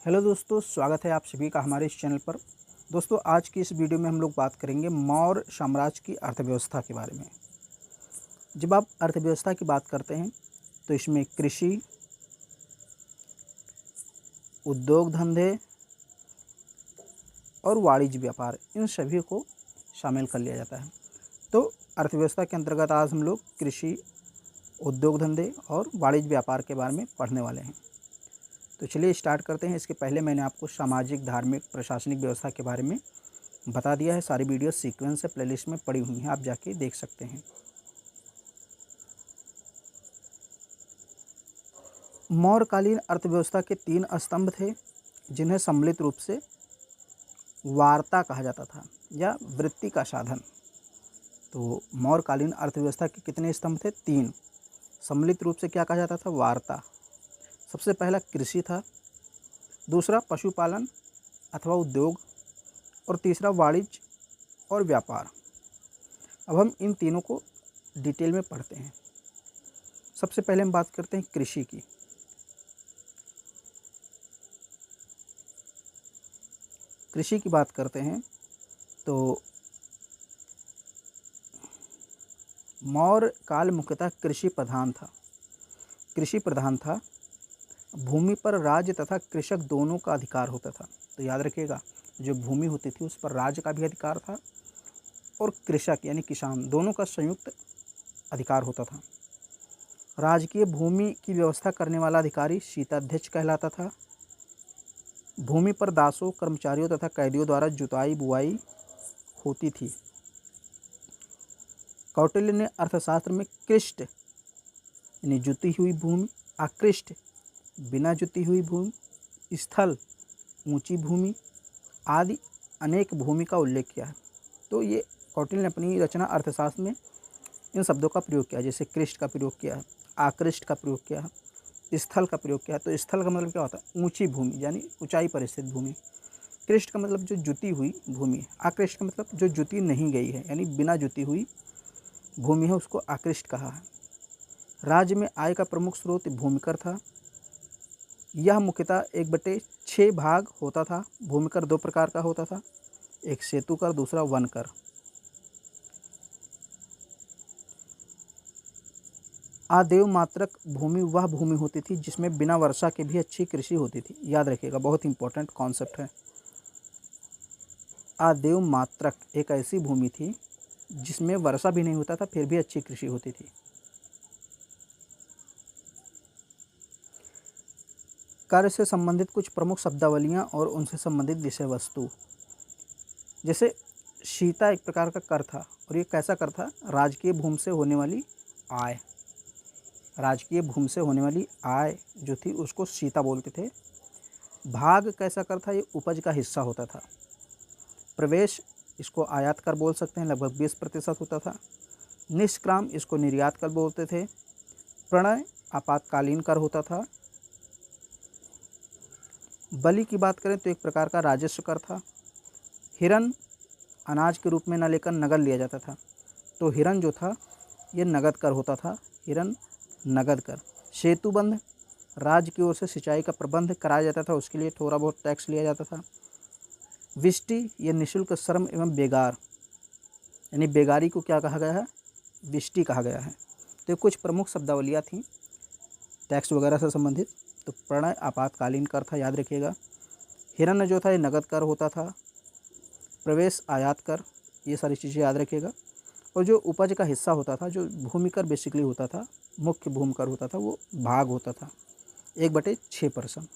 Hello दोस्तों, स्वागत है आप सभी का हमारे इस चैनल पर। दोस्तों, आज की इस वीडियो में हम लोग बात करेंगे मौर्य साम्राज्य की अर्थव्यवस्था के बारे में। जब आप अर्थव्यवस्था की बात करते हैं तो इसमें कृषि, उद्योग धंधे और वाणिज्य व्यापार इन सभी को शामिल कर लिया जाता है। तो अर्थव्यवस्था के अंतर्गत आज हम लोग कृषि, उद्योग धंधे और वाणिज्य व्यापार के बारे में पढ़ने वाले हैं। तो चलिए स्टार्ट करते हैं। इसके पहले मैंने आपको सामाजिक, धार्मिक, प्रशासनिक व्यवस्था के बारे में बता दिया है। सारी वीडियो सीक्वेंस से प्लेलिस्ट में पड़ी हुई हैं, आप जाके देख सकते हैं। मौर्यकालीन अर्थव्यवस्था के 3 स्तंभ थे, जिन्हें सम्मिलित रूप से वार्ता कहा जाता था या वृत्ति का साधन। तो मौर्यकालीन अर्थव्यवस्था के कितने स्तंभ थे? 3। सम्मिलित रूप से क्या कहा जाता था? वार्ता। सबसे पहला कृषि था, दूसरा पशुपालन अथवा उद्योग और तीसरा वाणिज्य और व्यापार। अब हम इन तीनों को डिटेल में पढ़ते हैं। सबसे पहले हम बात करते हैं कृषि की। कृषि की बात करते हैं तो मौर्य काल मुख्यतः कृषि प्रधान था। कृषि प्रधान था। भूमि पर राज्य तथा कृषक दोनों का अधिकार होता था। तो याद रखिएगा, जो भूमि होती थी उस पर राज्य का भी अधिकार था और कृषक यानी किसान दोनों का संयुक्त अधिकार होता था। राजकीय भूमि की व्यवस्था करने वाला अधिकारी शीताध्यक्ष कहलाता था। भूमि पर दासों, कर्मचारियों तथा कैदियों द्वारा जुताई बुआई होती थी। कौटिल्य ने अर्थशास्त्र में कृष्ट यानी जुती हुई भूमि, आकृष्ट बिना जुती हुई भूमि, स्थल ऊंची भूमि आदि अनेक भूमि का उल्लेख किया है। तो ये कौटिल्य ने अपनी रचना अर्थशास्त्र में इन शब्दों का प्रयोग किया है। जैसे कृष्ट का प्रयोग किया है, आकृष्ट का प्रयोग किया है, स्थल का प्रयोग किया है। तो स्थल का मतलब क्या होता है? ऊंची भूमि यानी ऊंचाई पर स्थित भूमि। कृष्ट का मतलब जो जुती हुई भूमि। आकृष्ट का मतलब जो जुती नहीं गई है यानी बिना जुती हुई भूमि है, उसको आकृष्ट कहा है। राज्य में आय का प्रमुख स्रोत भूमिकर था। यह मुख्यतः 1/6 भाग होता था। भूमिकर 2 प्रकार का होता था, एक सेतु कर, दूसरा वन कर। आदेव मात्रक भूमि वह भूमि होती थी जिसमें बिना वर्षा के भी अच्छी कृषि होती थी। याद रखिएगा, बहुत इंपॉर्टेंट कॉन्सेप्ट है। आदेव मात्रक एक ऐसी भूमि थी जिसमें वर्षा भी नहीं होता था फिर भी अच्छी कृषि होती थी। कार्य से संबंधित कुछ प्रमुख शब्दावलियाँ और उनसे संबंधित विषय वस्तु। जैसे शीता एक प्रकार का कर था, और ये कैसा कर था? राजकीय भूमि से होने वाली आय। राजकीय भूमि से होने वाली आय जो थी उसको शीता बोलते थे। भाग कैसा कर था? ये उपज का हिस्सा होता था। प्रवेश इसको आयात कर बोल सकते हैं, लगभग 20% होता था। निष्क्राम इसको निर्यात कर बोलते थे। प्रणय आपातकालीन कर होता था। बलि की बात करें तो एक प्रकार का राजस्व कर था। हिरन अनाज के रूप में न लेकर नगद लिया जाता था, तो हिरन जो था ये नगद कर होता था। हिरन नगद कर। सेतुबंध राज्य की ओर से सिंचाई का प्रबंध कराया जाता था, उसके लिए थोड़ा बहुत टैक्स लिया जाता था। विष्टि ये निःशुल्क श्रम एवं बेगार यानी बेगारी को क्या कहा गया है? विष्टि कहा गया है। तो कुछ प्रमुख शब्दावलियाँ थीं टैक्स वगैरह से संबंधित। तो प्रणय आपातकालीन कर था, याद रखिएगा। हिरण्य जो था ये नगद कर होता था। प्रवेश आयात कर, ये सारी चीज़ें याद रखिएगा। और जो उपज का हिस्सा होता था, जो भूमि कर बेसिकली होता था, मुख्य भूमि कर होता था, वो भाग होता था 1/6%।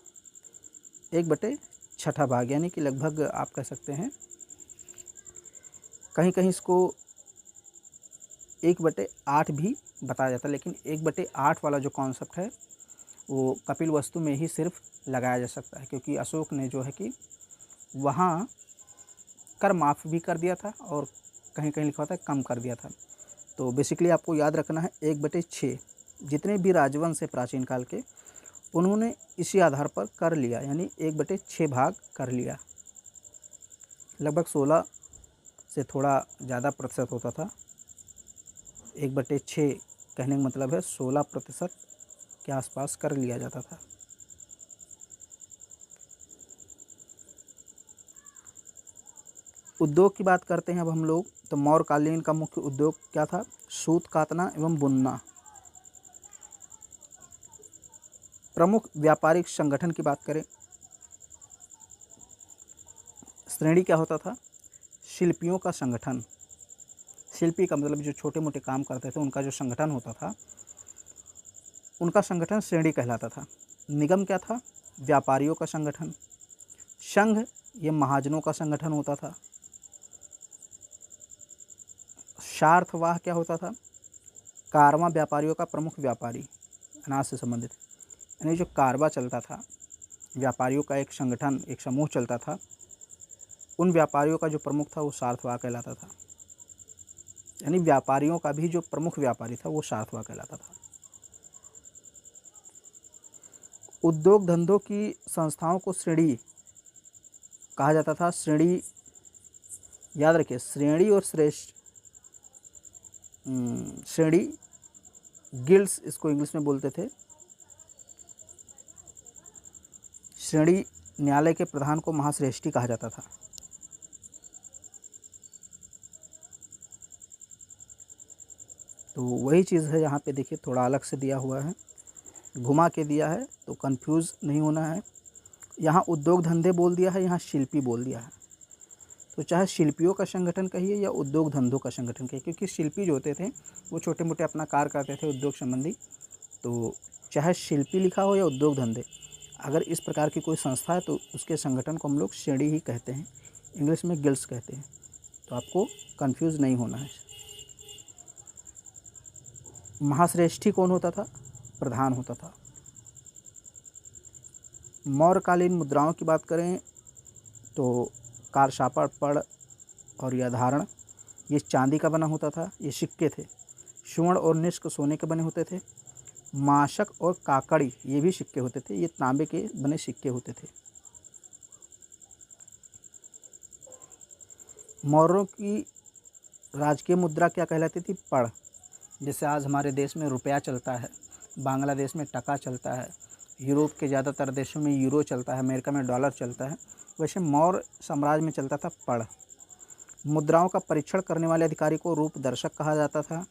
1/6 भाग यानी कि लगभग आप कह सकते हैं कहीं कहीं इसको 1/8 भी बताया जाता है, लेकिन 1/8 वाला जो कॉन्सेप्ट है वो कपिल वस्तु में ही सिर्फ लगाया जा सकता है, क्योंकि अशोक ने जो है कि वहाँ कर माफ़ भी कर दिया था और कहीं कहीं लिखा होता है कम कर दिया था। तो बेसिकली आपको याद रखना है 1/6 जितने भी राजवंश है प्राचीन काल के, उन्होंने इसी आधार पर कर लिया यानी 1/6 भाग कर लिया। लगभग 16 से थोड़ा ज़्यादा प्रतिशत होता था। 1/6 कहने का मतलब है 16% के आसपास कर लिया जाता था। उद्योग की बात करते हैं अब हम लोग, तो मौर्यकालीन का मुख्य उद्योग क्या था? सूत कातना एवं बुनना। प्रमुख व्यापारिक संगठन की बात करें, श्रेणी क्या होता था? शिल्पियों का संगठन। शिल्पी का मतलब जो छोटे मोटे काम करते थे उनका जो संगठन होता था, उनका संगठन श्रेणी कहलाता था। निगम क्या था? व्यापारियों का संगठन। संघ ये महाजनों का संगठन होता था। सार्थवाह क्या होता था? कारवां व्यापारियों का प्रमुख व्यापारी, अनाज से संबंधित। यानी जो कारवा चलता था, व्यापारियों का एक संगठन, एक समूह चलता था, उन व्यापारियों का जो प्रमुख था वो सार्थवाह कहलाता था। यानी व्यापारियों का भी जो प्रमुख व्यापारी था वो सार्थवाह कहलाता था। उद्योग धंधों की संस्थाओं को श्रेणी कहा जाता था। श्रेणी याद रखिए, श्रेणी और श्रेष्ठ, श्रेणी गिल्ड्स इसको इंग्लिश में बोलते थे। श्रेणी न्यायालय के प्रधान को महाश्रेष्ठी कहा जाता था। तो वही चीज़ है, यहाँ पे देखिए थोड़ा अलग से दिया हुआ है, घुमा के दिया है तो कंफ्यूज नहीं होना है। यहाँ उद्योग धंधे बोल दिया है, यहाँ शिल्पी बोल दिया है। तो चाहे शिल्पियों का संगठन कहिए या उद्योग धंधों का संगठन कहिए, क्योंकि शिल्पी जो होते थे वो छोटे मोटे अपना कार्य करते थे उद्योग संबंधी। तो चाहे शिल्पी लिखा हो या उद्योग धंधे, अगर इस प्रकार की कोई संस्था है तो उसके संगठन को हम लोग श्रेणी ही कहते हैं, इंग्लिश में गिल्ड्स कहते हैं। तो आपको कंफ्यूज नहीं होना है। महाश्रेष्ठी कौन होता था? प्रधान होता था। मौर्यकालीन मुद्राओं की बात करें तो कारशापा, पड़ और या धारण, ये चांदी का बना होता था, ये सिक्के थे। स्वर्ण और निष्क सोने के बने होते थे। माशक और काकड़ी ये भी सिक्के होते थे, ये तांबे के बने सिक्के होते थे। मौर्यों की राजकीय मुद्रा क्या कहलाती थी? पड़। जैसे आज हमारे देश में रुपया चलता है, बांग्लादेश में टका चलता है, यूरोप के ज़्यादातर देशों में यूरो चलता है, अमेरिका में डॉलर चलता है, वैसे मौर्य साम्राज्य में चलता था पड़। मुद्राओं का परीक्षण करने वाले अधिकारी को रूपदर्शक कहा जाता था।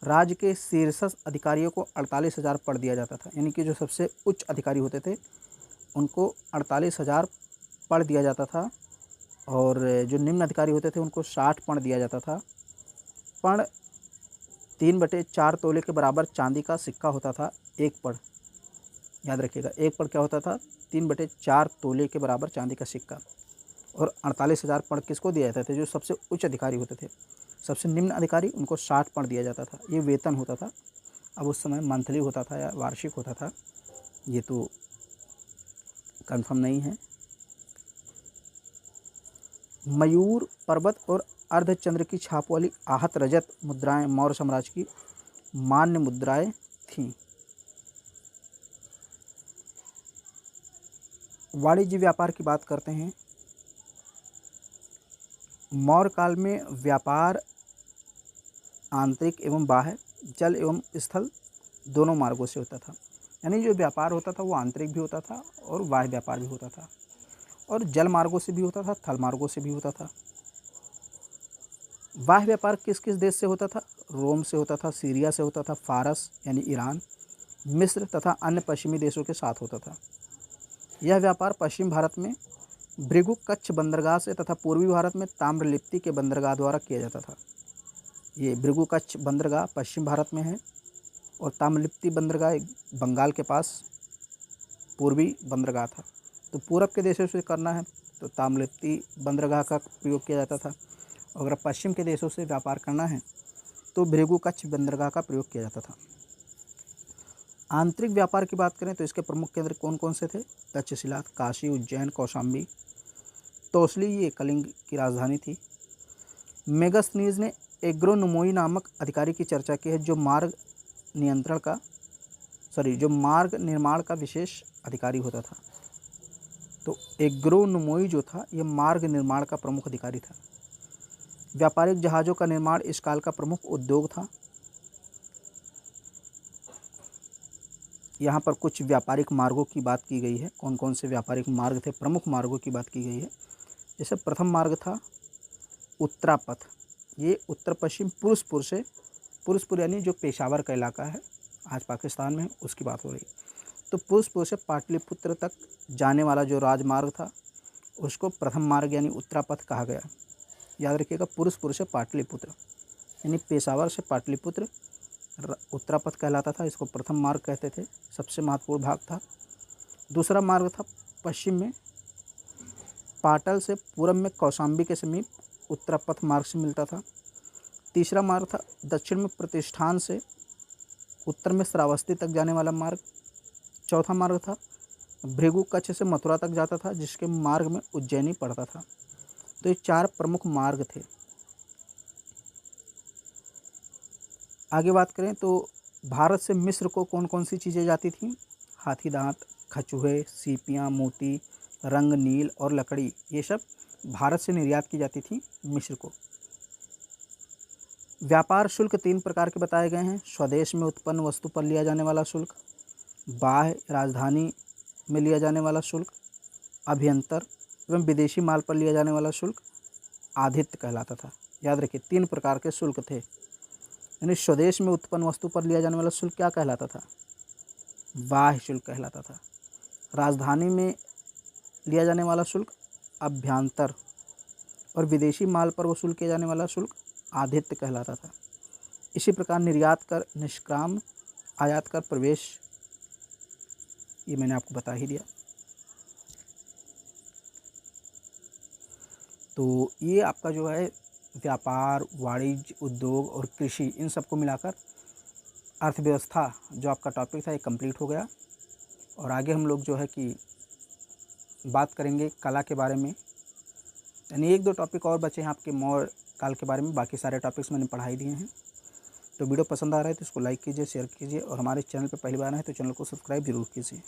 राज्य के शीर्षस्थ अधिकारियों को 48,000 पड़ दिया जाता था। यानी कि जो सबसे उच्च अधिकारी होते थे उनको 48,000 पड़ दिया जाता था, और जो निम्न अधिकारी होते थे उनको 60 पण दिया जाता था। पण 3/4 तोले के बराबर चांदी का सिक्का होता था एक पण। याद रखिएगा, एक पण क्या होता था? 3/4 तोले के बराबर चांदी का सिक्का। और 48,000 पण किसको दिया जाता था? जो सबसे उच्च अधिकारी होते थे। सबसे निम्न अधिकारी उनको 60 पण दिया जाता था। ये वेतन होता था। अब उस समय मंथली होता था या वार्षिक होता था, ये तो कंफर्म नहीं है। मयूर, पर्वत और अर्धचंद्र की छाप वाली आहत रजत मुद्राएं मौर्य साम्राज्य की मान्य मुद्राएं थीं। वाणिज्य व्यापार की बात करते हैं। मौर्य काल में व्यापार आंतरिक एवं बाह्य, जल एवं स्थल दोनों मार्गों से होता था। यानी जो व्यापार होता था वो आंतरिक भी होता था और बाह्य व्यापार भी होता था, और जल मार्गों से भी होता था, थल मार्गों से भी होता था। बाह्य व्यापार किस किस देश से होता था? रोम से होता था, सीरिया से होता था, फारस यानी ईरान, मिस्र तथा अन्य पश्चिमी देशों के साथ होता था। यह व्यापार पश्चिम भारत में भृगु कच्छ बंदरगाह से तथा पूर्वी भारत में ताम्रलिप्ति के बंदरगाह द्वारा किया जाता था। ये भृगु कच्छ बंदरगाह पश्चिम भारत में है, और ताम्रलिप्ति बंदरगाह बंगाल के पास पूर्वी बंदरगाह था। तो पूरब के देशों से करना है तो ताम्रलिप्ति बंदरगाह का प्रयोग किया जाता था, और अगर पश्चिम के देशों से व्यापार करना है तो भृगु कच्छ बंदरगाह का प्रयोग किया जाता था। आंतरिक व्यापार की बात करें तो इसके प्रमुख केंद्र कौन कौन से थे? तक्षशिला, काशी, उज्जैन, कौशाम्बी, तोसली ये कलिंग की राजधानी थी। मेगस्थनीज ने एग्रोनोमोई नामक अधिकारी की चर्चा की है, जो मार्ग निर्माण का विशेष अधिकारी होता था। तो एग्रोनोमोई जो था यह मार्ग निर्माण का प्रमुख अधिकारी था। व्यापारिक जहाज़ों का निर्माण इस काल का प्रमुख उद्योग था। यहाँ पर कुछ व्यापारिक मार्गों की बात की गई है। कौन कौन से व्यापारिक मार्ग थे? प्रमुख मार्गों की बात की गई है। जैसे प्रथम मार्ग था उत्तरापथ, ये उत्तर पश्चिम पुरुषपुर यानी जो पेशावर का इलाका है आज पाकिस्तान में, उसकी बात हो रही है। तो पुरुषपुर से पाटलिपुत्र तक जाने वाला जो राजमार्ग था उसको प्रथम मार्ग यानी उत्तरापथ कहा गया। याद रखिएगा, पुरुषपुर से पाटलिपुत्र यानी पेशावर से पाटलिपुत्र उत्तरापथ कहलाता था, इसको प्रथम मार्ग कहते थे, सबसे महत्वपूर्ण भाग था। दूसरा मार्ग था पश्चिम में पाटल से पूरब में कौशाम्बी के समीप उत्तरापथ मार्ग से मिलता था। तीसरा मार्ग था दक्षिण में प्रतिष्ठान से उत्तर में श्रावस्ती तक जाने वाला मार्ग। चौथा मार्ग था भृगु कच्छ से मथुरा तक जाता था, जिसके मार्ग में उज्जैनी पड़ता था। तो ये 4 प्रमुख मार्ग थे। आगे बात करें तो भारत से मिस्र को कौन कौन सी चीज़ें जाती थीं? हाथी दांत, कछुए, सीपियाँ, मोती, रंग, नील और लकड़ी, ये सब भारत से निर्यात की जाती थी मिस्र को। व्यापार शुल्क 3 प्रकार के बताए गए हैं। स्वदेश में उत्पन्न वस्तु पर लिया जाने वाला शुल्क, बाह्य राजधानी में लिया जाने वाला शुल्क, अभ्यंतर एवं विदेशी माल पर लिया जाने वाला शुल्क आधित्य कहलाता था। याद रखिए 3 प्रकार के शुल्क थे। यानी स्वदेश में उत्पन्न वस्तु पर लिया जाने वाला शुल्क क्या कहलाता था? बाह्य शुल्क कहलाता था। राजधानी में लिया जाने वाला शुल्क अभ्यंतर और विदेशी माल पर वसूल किया जाने वाला शुल्क आधित्य कहलाता था। इसी प्रकार निर्यात कर, निष्क्राम, आयात कर, प्रवेश, ये मैंने आपको बता ही दिया। तो ये आपका जो है व्यापार, वाणिज्य, उद्योग और कृषि, इन सबको मिलाकर अर्थव्यवस्था जो आपका टॉपिक था ये कंप्लीट हो गया। और आगे हम लोग जो है कि बात करेंगे कला के बारे में। यानी 1-2 टॉपिक और बचे हैं आपके मौर्य काल के बारे में, बाकी सारे टॉपिक्स मैंने पढ़ा ही दिए हैं। तो वीडियो पसंद आ रहा है तो इसको लाइक कीजिए, शेयर कीजिए और हमारे चैनल पर पहली बार आए तो चैनल को सब्सक्राइब जरूर कीजिए।